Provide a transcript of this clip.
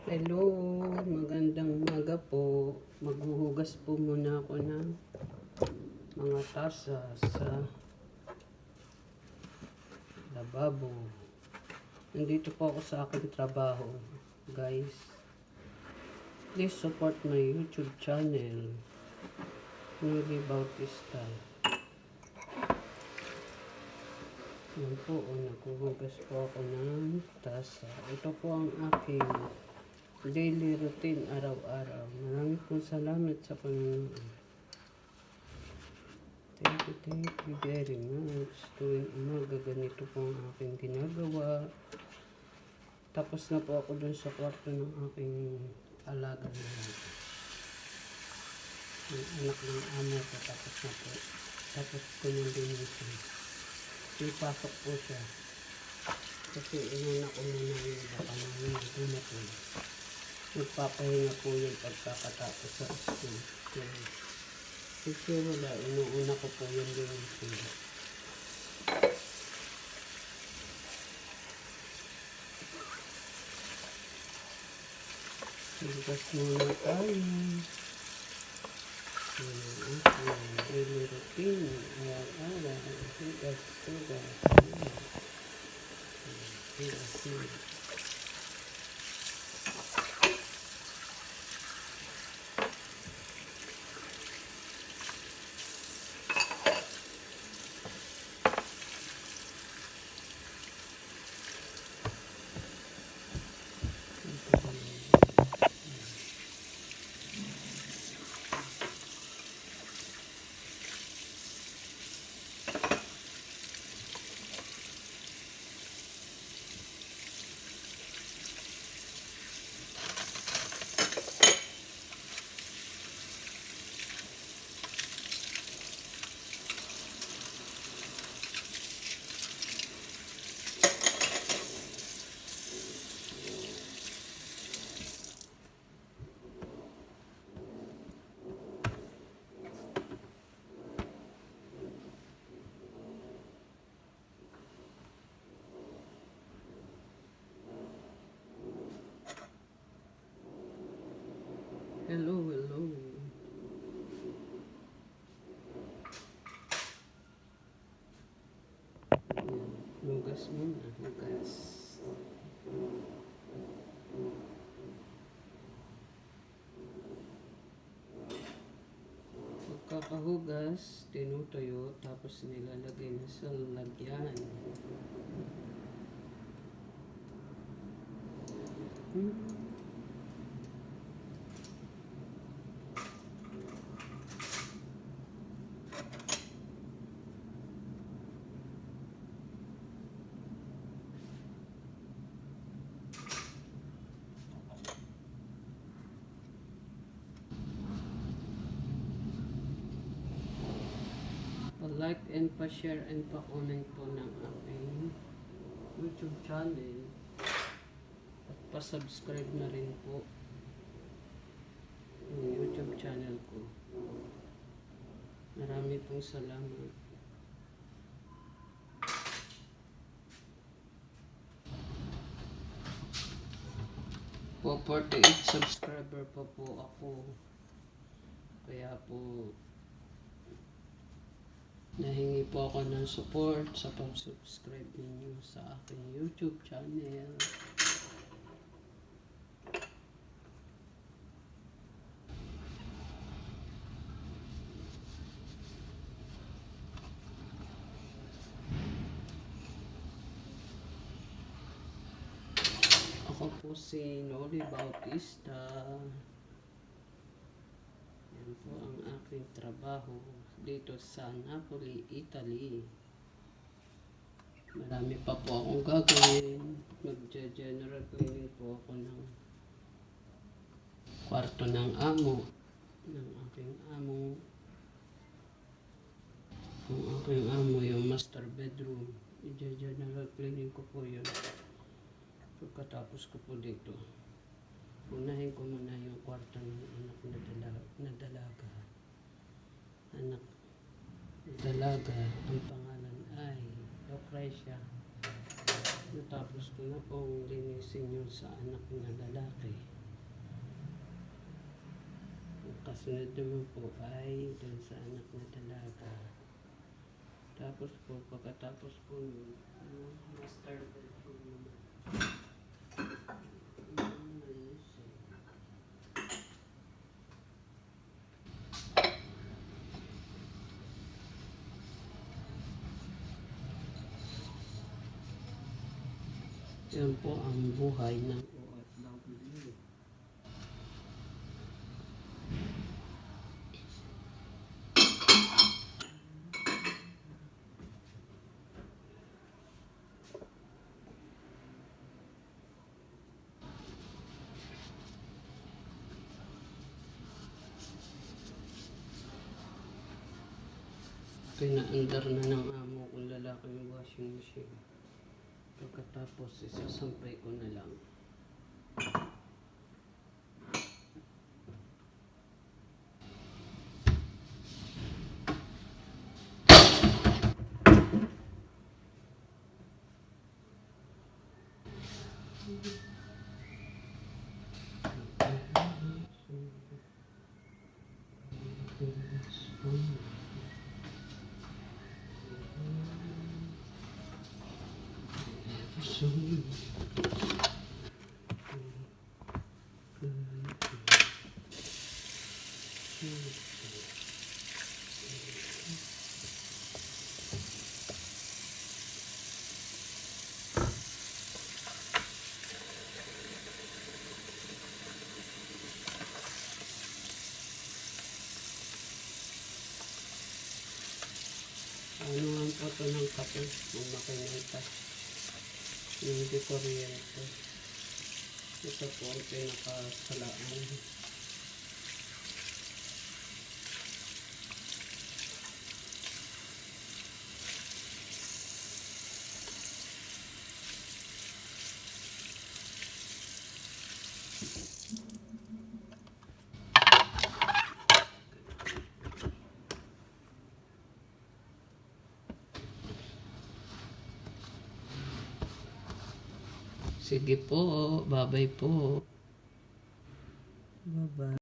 Hello, magandang umaga po. Maghuhugas po muna ako ng mga tasa sa lababo. Nandito po ako sa aking trabaho, guys. Please support my YouTube channel, Noli Bautista. Yan po, naghuhugas po ako ng tasa. Ito po ang aking daily routine araw-araw. Maraming po salamat sa panonood. Thank you very much. Tuwing umaga, ganito po ang aking ginagawa. Tapos na po ako dun sa kwarto ng aking alaga na yung anak ng amo ko. Tapos na po. Tapos ko nang linisin. Ipasok po siya. Kasi inuna ko muna yung baka namin dumating. Magpapahinga po yung pagkakatapos sa school. Kasi wala, inuuna ko po yung linisin. Hugas muna tayo. Daily routine. Araw-araw. Hugas. Hello. Hugas muna, hugas. Pagkakahugas, tinutuyo, tapos nilalagay na sa lalagyan. Pa-like and pa-share and pa-comment po ng aking YouTube channel at pa-subscribe na rin po ng YouTube channel ko. Marami pong salamat. Po 48 subscriber pa po ako. Kaya po nahingi po ako ng support sa pag-subscribe ninyo sa aking YouTube channel. Ako po si Noli Bautista. Yan po ang aking trabaho dito sa Napoli, Italy. Marami pa po akong gagawin. Mag-general cleaning po ako ng kwarto ng amo. Ng aking amo. Ang aking amo yung master bedroom. I-general cleaning ko po yun. Pagkatapos ko po dito, unahin ko muna yung kwarto ng anak na dalaga. Anak dalaga, ang pangalan ay Lucrecia. Natapos ko na pong linisin yun sa anak na lalaki. Kasunod naman po ay dun sa anak na dalaga. Tapos po, pagkatapos po nun, master bedroom naman. Yan po ang buhay ng OFW. Pinaandar na ng amo kong lalaki yung washing machine. Pagkatapos, isasampay ko na lang. Ano ang photo ng kape ng makinita? Hindi kuryente. Ito po ang pinakasalaan. Sige po, bye-bye po. Bye-bye.